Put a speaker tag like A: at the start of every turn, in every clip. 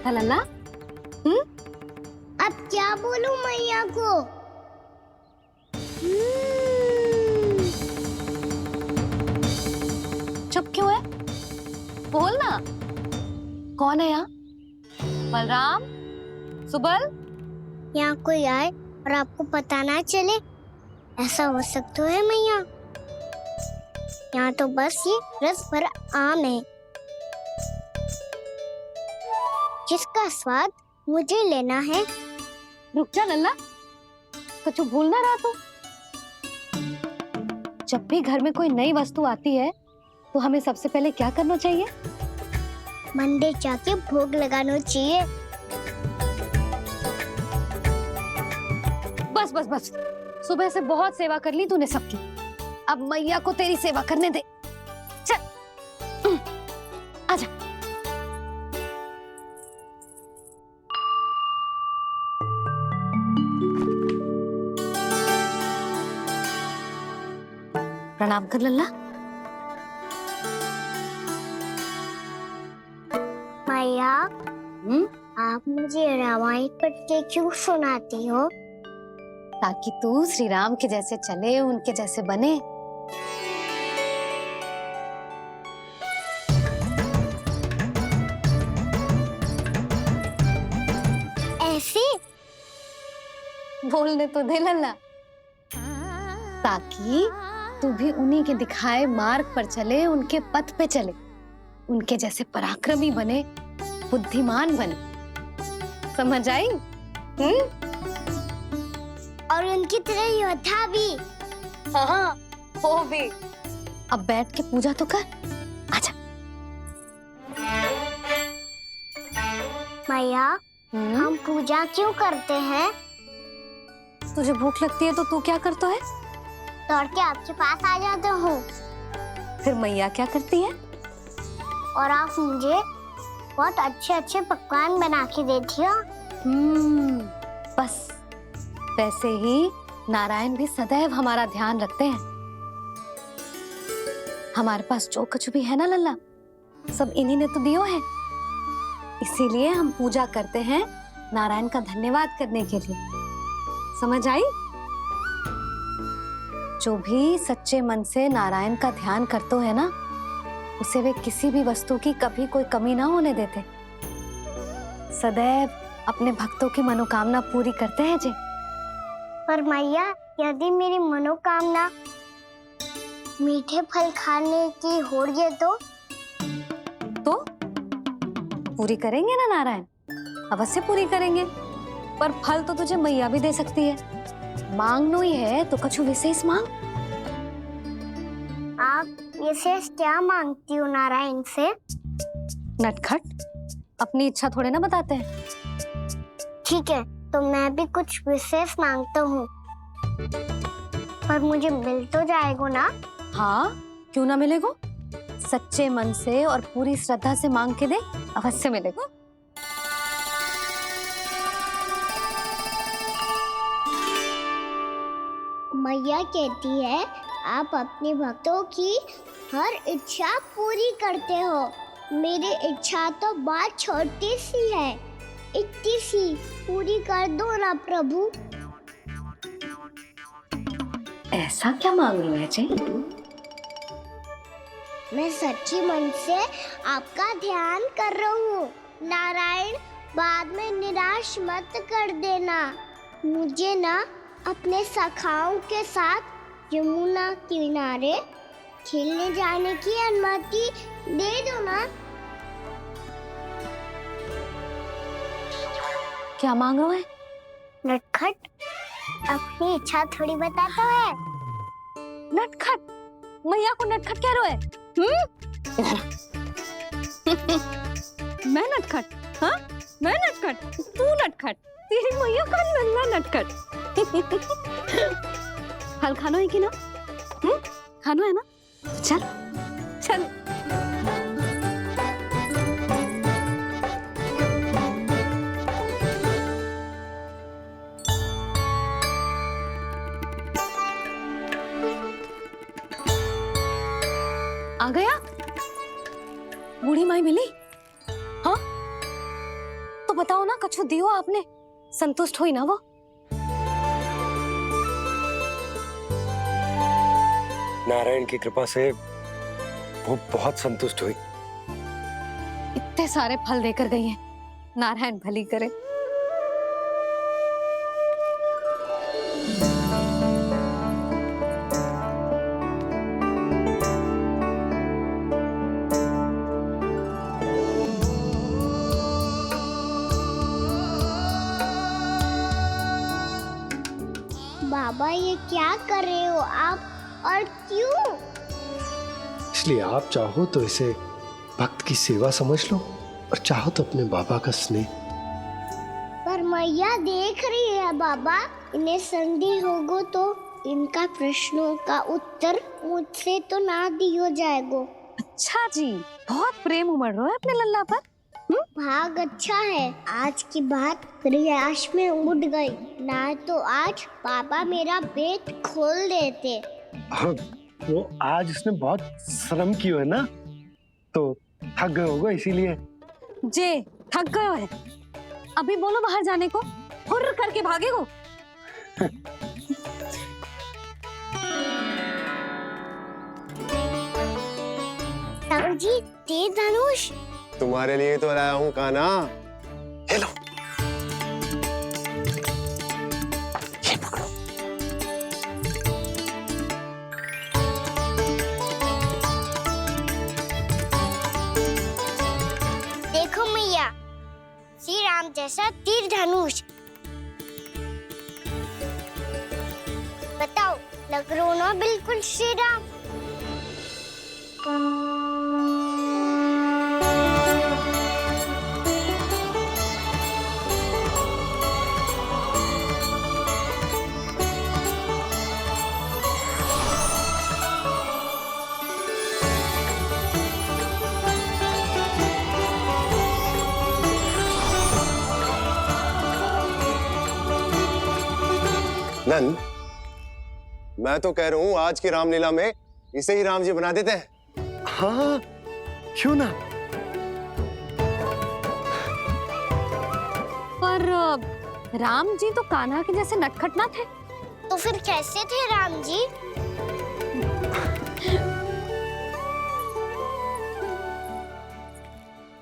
A: था लल्ला। हम्म,
B: अब क्या बोलूं मैया को?
A: चुप क्यों है? बोल ना। कौन है यहाँ? बलराम, सुबल?
B: यहाँ कोई आए और आपको पता ना चले, ऐसा हो सकता है मैया? यहाँ तो बस ये रस भरा आम है जिसका स्वाद मुझे लेना है।
A: रुक जा लल्ला, कुछ भूल ना रहा तू। जब भी घर में कोई नई वस्तु आती है तो हमें सबसे पहले क्या करना चाहिए?
B: मंदिर जाके भोग लगाना चाहिए।
A: बस बस बस, सुबह से बहुत सेवा कर ली तूने सबकी, अब मैया को तेरी सेवा करने दे। चल आजा। प्रणाम कर लल्ला।
B: मैया, आप मुझे रामायण पढ़ के क्यों सुनाती हो?
A: ताकि तू श्री राम के जैसे चले, उनके जैसे बने।
B: ऐसे
A: बोलने तो दे लल्ला, ताकि तू भी उन्हीं के दिखाए मार्ग पर चले, उनके पथ पे चले, उनके जैसे पराक्रमी बने, बुद्धिमान बने। समझ आई?
B: और उनकी तरह योद्धा भी।
A: हाँ, वो भी। अब बैठ के पूजा तो कर। आजा।
B: मैया, हम पूजा क्यों करते हैं?
A: तुझे भूख लगती है तो तू क्या करता है?
B: दौड़ के आपके पास आ जाता हूँ।
A: फिर मैया क्या करती है?
B: और आप मुझे बहुत अच्छे अच्छे पकवान बना के देती हो।
A: बस वैसे ही नारायण भी सदैव हमारा ध्यान रखते हैं। हमारे पास जो कुछ भी है ना लल्ला, सब इन्हीं ने तो दियो है। इसीलिए हम पूजा करते हैं नारायण का धन्यवाद करने के लिए। समझ आई? जो भी सच्चे मन से नारायण का ध्यान करते है ना, उसे वे किसी भी वस्तु की कभी कोई कमी ना होने देते। सदैव अपने भक्तों की मनोकामना पूरी करते हैं जी।
B: पर मैया, यदि मेरी मनोकामना मीठे फल खाने की हो रही तो
A: पूरी करेंगे ना नारायण, अवश्य पूरी करेंगे। पर फल तो तुझे मैया भी दे सकती है। मांगनो ही है तो कुछ विशेष मांग।
B: आप विशेष क्या मांगती हो नारायण से?
A: नटखट, अपनी इच्छा थोड़े ना बताते हैं।
B: ठीक है, तो मैं भी कुछ विशेष मांगता हूँ, पर मुझे मिल तो जाएगा ना?
A: हाँ, क्यों ना मिलेगा। सच्चे मन से और पूरी श्रद्धा से मांग के दे, अवश्य मिलेगा।
B: मैया कहती है आप अपने भक्तों की हर इच्छा पूरी करते हो। मेरी इच्छा तो बहुत छोटी सी है, इतनी सी पूरी कर दो ना प्रभु।
A: ऐसा क्या मांग लो है जी?
B: मैं सच्ची मन से आपका ध्यान कर रहा हूँ। नारायण, बाद में निराश मत कर देना। मुझे ना अपने सखाओं के साथ यमुना किनारे खेलने जाने की अनुमति दे दो ना।
A: क्या मांग रहा है?
B: नटखट, अपनी इच्छा थोड़ी बताता है।
A: नटखट? मैया को नटखट कह रहे है? मैं नटखट? हाँ, मैं नटखट? तू नटखट? तेरी मैया का नल्ला नटखट। फल खानो है कि ना? खानो है ना? चल चल। आ गया? बूढ़ी माई मिली? हाँ, बताओ ना, कछु दियो आपने, संतुष्ट हुई ना वो?
C: नारायण की कृपा से वो बहुत संतुष्ट हुई।
A: इतने सारे फल देकर गई हैं, नारायण भली करे।
B: बाबा ये क्या कर रहे हो आप, और क्यों?
C: इसलिए आप चाहो तो इसे भक्त की सेवा समझ लो, और चाहो तो अपने बाबा का स्नेह।
B: पर मैया देख रही है बाबा, इन्हें संदेह होगो तो इनका प्रश्नों का उत्तर मुझसे तो ना दियो जाएगो।
A: अच्छा जी, बहुत प्रेम उमड़ रहा है अपने लल्ला पर।
B: भाग अच्छा है, आज की बात प्रयास में उड़ गई, ना तो आज पापा मेरा पेट खोल देते।
C: वो आज उसने बहुत श्रम किया है ना, तो थक गए होगा इसीलिए।
A: जे थक गयो है, अभी बोलो बाहर जाने को, हुर्र करके भागेगो।
B: राम जी, तीर धनुष
D: तुम्हारे लिए तो लाया हूँ कान्हा।
C: ये लो, ये पकड़ो।
B: देखो मैया, श्री राम जैसा तीर धनुष। बताओ, लग रहा ना बिल्कुल श्री राम?
D: नंद, मैं तो कह रहा हूँ आज की रामलीला में इसे ही राम जी बना देते हैं।
C: हाँ, क्यों ना।
A: पर राम जी तो कान्हा के जैसे नटखट ना थे।
B: तो फिर कैसे थे राम जी?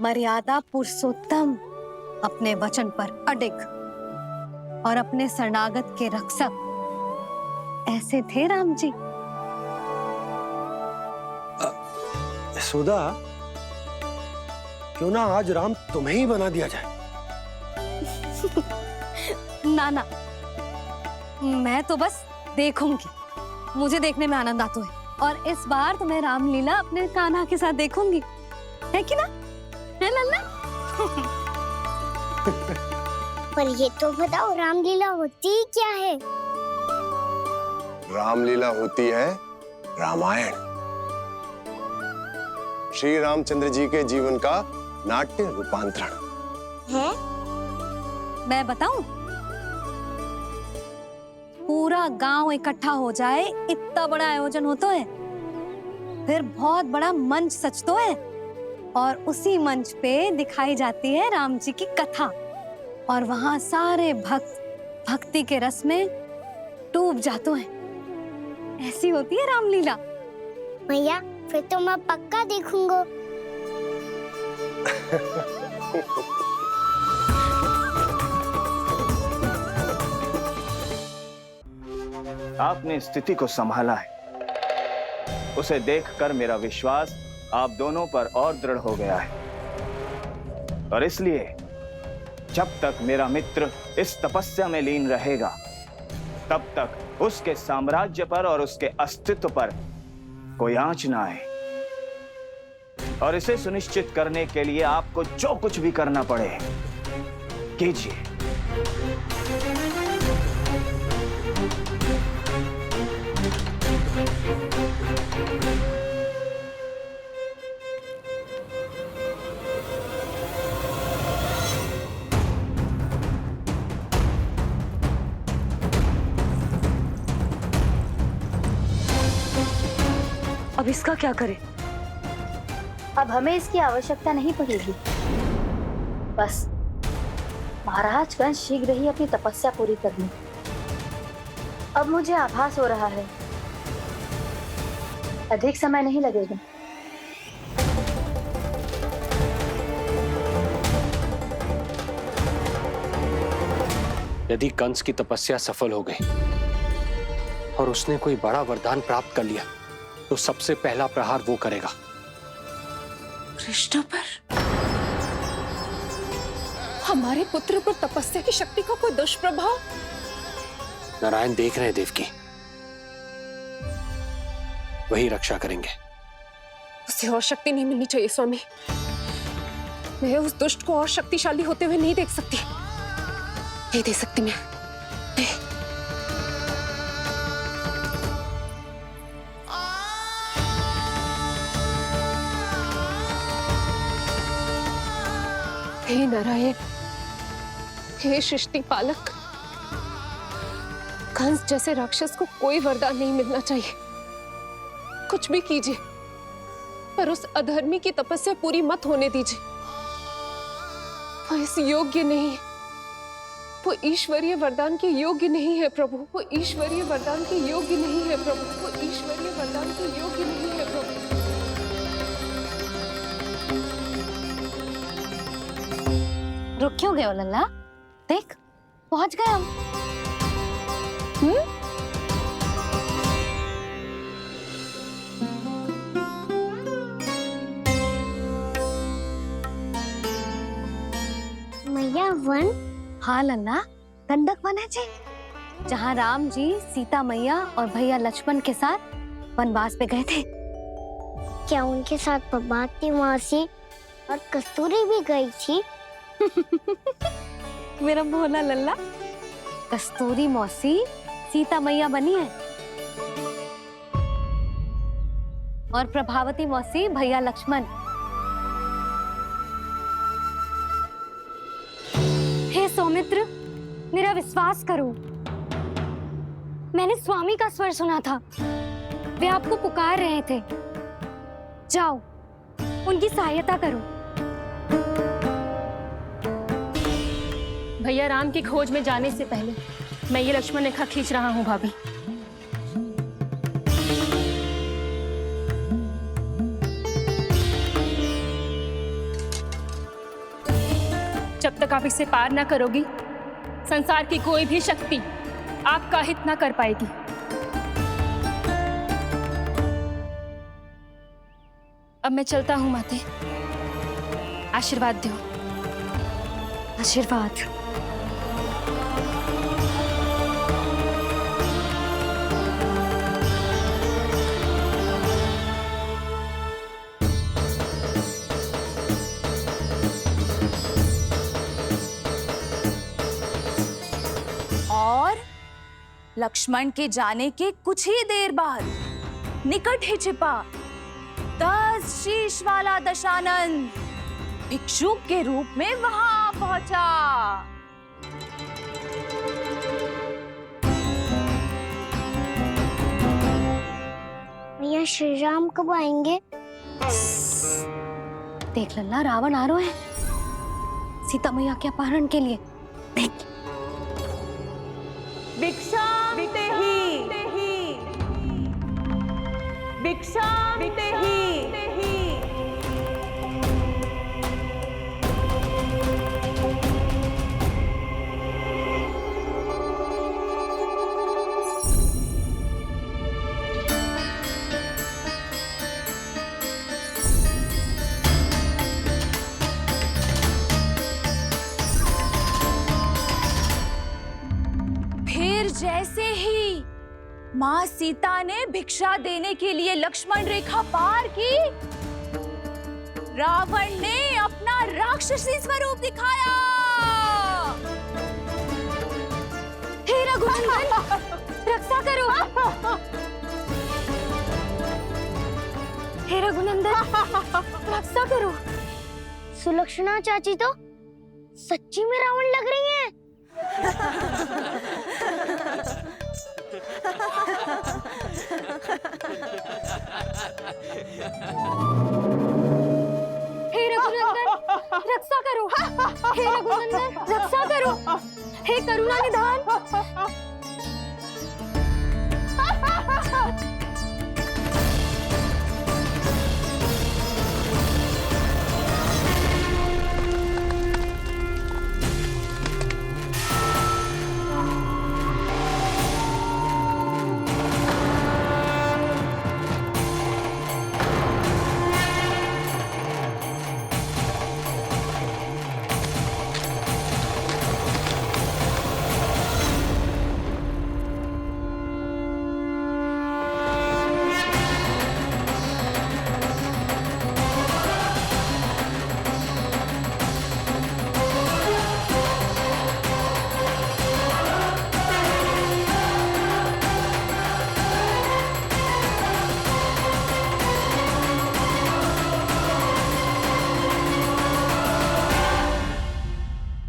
A: मर्यादा पुरुषोत्तम, अपने वचन पर अडिग और अपने शरणागत के रक्षक, ऐसे थे राम जी।
C: यशोदा, क्यों ना आज राम तुम्हें ही बना दिया जाए।
A: ना ना, मैं तो बस देखूंगी, मुझे देखने में आनंद आता है, और इस बार तो मैं रामलीला अपने कान्हा के साथ देखूंगी, है कि ना, है लल्ला?
B: पर ये तो बताओ, रामलीला होती क्या है?
D: रामलीला होती है रामायण, श्री रामचंद्र जी के जीवन का नाट्य रूपांतरण
B: है।
A: मैं बताऊं, पूरा गांव इकट्ठा हो जाए, इतना बड़ा आयोजन होता है, फिर बहुत बड़ा मंच सजतो है, और उसी मंच पे दिखाई जाती है राम जी की कथा, और वहां सारे भक्त भक्ति के रस में डूब जाते हैं। ऐसी होती है रामलीला।
B: भैया, फिर तो मैं पक्का देखूंगा।
E: आपने स्थिति को संभाला है, उसे देखकर मेरा विश्वास आप दोनों पर और दृढ़ हो गया है, और इसलिए जब तक मेरा मित्र इस तपस्या में लीन रहेगा, तब तक उसके साम्राज्य पर और उसके अस्तित्व पर कोई आंच ना आए। और इसे सुनिश्चित करने के लिए आपको जो कुछ भी करना पड़े कीजिए।
A: अब इसका क्या करें?
F: अब हमें इसकी आवश्यकता नहीं पड़ेगी। बस महाराजगण शीघ्र ही अपनी तपस्या पूरी कर ली। अब मुझे आभास हो रहा है अधिक समय नहीं लगेगा।
C: यदि कंस की तपस्या सफल हो गई और उसने कोई बड़ा वरदान प्राप्त कर लिया तो सबसे पहला प्रहार वो करेगा।
G: कृष्ण पर? हमारे पुत्र पर तपस्या की शक्ति का कोई दुष्प्रभाव?
C: नारायण देख रहे हैं देवकी, वही रक्षा करेंगे।
G: उसे और शक्ति नहीं मिलनी चाहिए स्वामी। मैं उस दुष्ट को और शक्तिशाली होते हुए नहीं देख सकती, नहीं दे सकती मैं। हे नारायण, हे सृष्टि पालक, कंस जैसे राक्षस को कोई वरदान नहीं मिलना चाहिए। कुछ भी कीजिए पर उस अधर्मी की तपस्या पूरी मत होने दीजिए। वो इस योग्य नहीं है, वो ईश्वरीय वरदान के योग्य नहीं है प्रभु। वो ईश्वरीय वरदान के योग्य नहीं है प्रभु। वो ईश्वरीय वरदान के योग्य नहीं है प्रभु।
A: रुक क्यों गए हो लल्ला? देख पहुंच गए हम।
B: मैया वन?
A: हाँ लल्ला, गंडक वन है जी, जहाँ राम जी सीता मैया और भैया लक्ष्मण के साथ वनवास पे गए थे।
B: क्या उनके साथ पद्मावती मौसी और कस्तूरी भी गई थी?
A: मेरा भोला लल्ला, कस्तूरी मौसी सीता मैया बनी है और प्रभावती मौसी भैया लक्ष्मण। हे सौमित्र, मेरा विश्वास करो, मैंने स्वामी का स्वर सुना था। वे आपको पुकार रहे थे। जाओ, उनकी सहायता करो।
H: भैया राम की खोज में जाने से पहले मैं ये लक्ष्मण रेखा खींच रहा हूँ भाभी। जब तक आप इसे पार ना करोगी, संसार की कोई भी शक्ति आपका हित ना कर पाएगी। अब मैं चलता हूँ माते, आशीर्वाद दो।
A: आशीर्वाद।
I: और लक्ष्मण के जाने के कुछ ही देर बाद निकट ही छिपा 10 शीश वाला दशानन भिक्षुक के रूप में वहां पहुंचा।
B: भैया श्री राम कब आएंगे?
A: देख लल्ला, रावण आ रहा है सीता मैया के अपहरण के लिए। देख,
I: भिक्षा भिक्षा फिर जैसे ही माँ सीता ने भिक्षा देने के लिए लक्ष्मण रेखा पार की, रावण ने अपना राक्षसी स्वरूप दिखाया।
A: हे रघुनंदन, रक्षा करो। हे रघुनंदन, रक्षा करो।
B: सुलक्षणा चाची तो सच्ची में रावण लग रही हैं।
A: हे रघुनंदन, रक्षा करो। हे रघुनंदन, रक्षा करो। हो? हे करुणा निधान।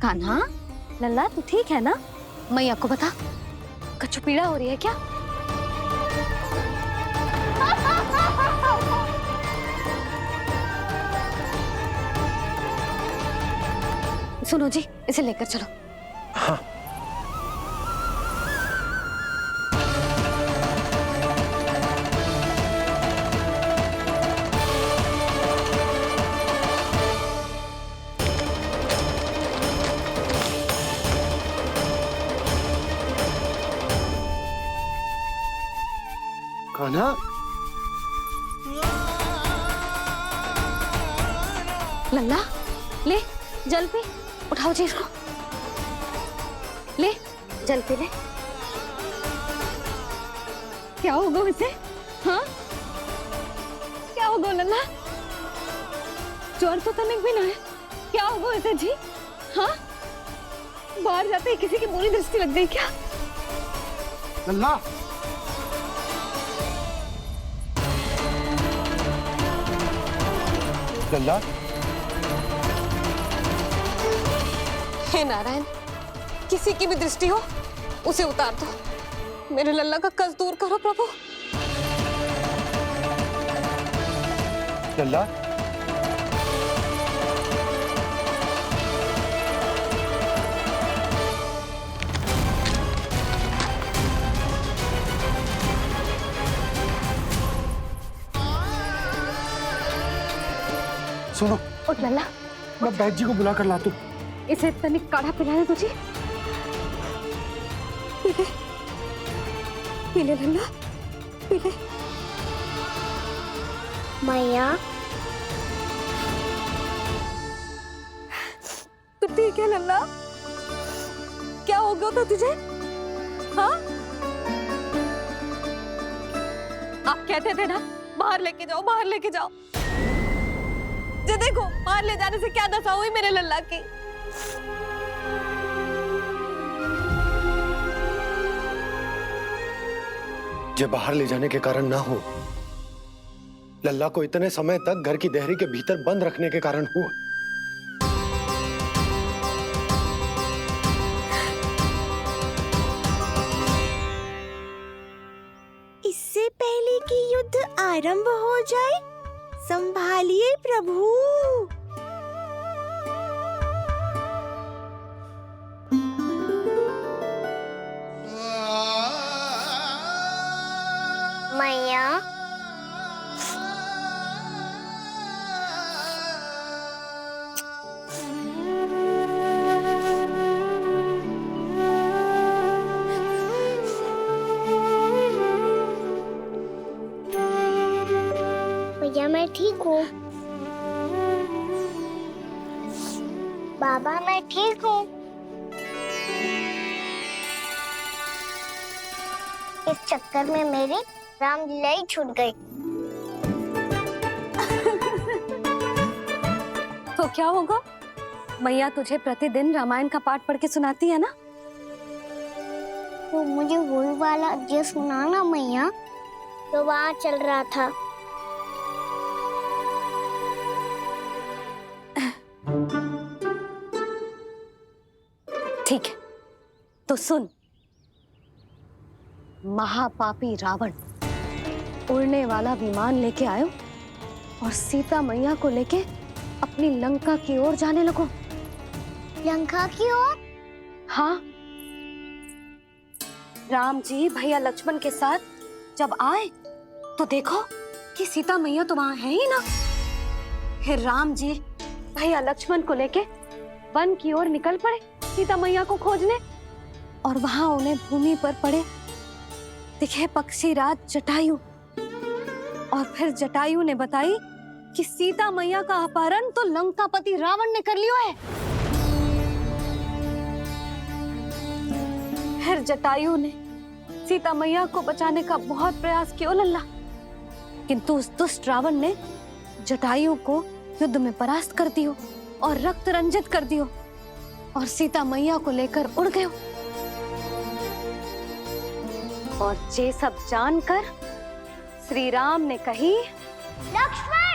A: कान्हा, लल्ला तू ठीक है ना? मैया को बता, कछु पीड़ा हो रही है क्या? सुनो जी, इसे लेकर चलो।
C: हाँ। कान्हा,
A: लल्ला ले जल पी, उठाओ जी इसको, ले जल पी ले। क्या होगा इसे? हाँ क्या होगा लल्ला? ज्वर तो तनिक भी ना है, क्या होगा इसे जी? हाँ बाहर जाते ही किसी की बुरी दृष्टि लग गई क्या?
C: लल्ला, लल्ला,
G: हे नारायण, किसी की भी दृष्टि हो उसे उतार दो। मेरे लल्ला का कष्ट दूर करो प्रभु।
C: लल्ला, सुनो,
A: उठ लल्ला,
C: मैं बैद जी को बुला कर लाता हूँ।
A: इसे तनिक काढ़ा पिलाने दो जी। पी ले, पी ले लल्ला, पी ले।
B: मैया,
A: तू ठीक है लल्ला? क्या हो गया था तुझे? हाँ आप कहते थे ना बाहर लेके जाओ, बाहर लेके जाओ। जे देखो बाहर ले जाने से क्या दशा हुई मेरे लल्ला की।
C: जो बाहर ले जाने के कारण ना हो, लल्ला को इतने समय तक घर की देहरी के भीतर बंद रखने के कारण हुआ।
J: इससे पहले कि युद्ध आरंभ हो जाए, संभालिए प्रभु।
B: मैया, भैया मैं ठीक हूँ। बाबा मैं ठीक हूँ। इस चक्कर में मेरी रामलीला ही छूट गई।
A: तो क्या होगा? मैया तुझे प्रतिदिन रामायण का पाठ पढ़ के सुनाती है ना?
B: तो मुझे वही वाला जो सुनाना मैया, तो वहाँ चल रहा था।
A: ठीक है, तो सुन। महापापी रावण उड़ने वाला विमान लेके आयो और सीता मैया को लेके अपनी लंका की ओर जाने लगो।
B: लंका की ओर?
A: हाँ, राम जी भैया लक्ष्मण के साथ जब आए तो देखो कि सीता मैया तो वहां है ही ना। फिर राम जी भैया लक्ष्मण को लेके वन की ओर निकल पड़े सीता मैया को खोजने, और वहां उन्हें भूमि पर पड़े दिखे पक्षी राज जटायु। और फिर जटायु ने बताई कि सीता मैया का अपहरण तो लंकापति रावण ने कर लियो है। फिर जटायु ने सीता मैया को बचाने का बहुत प्रयास किया लल्ला, किंतु उस दुष्ट रावण ने जटायु को युद्ध में परास्त कर दियो और रक्त रंजित कर दियो और सीता मैया को लेकर उड़ गयो। और ये सब जानकर श्री राम ने कही,
B: लक्ष्मण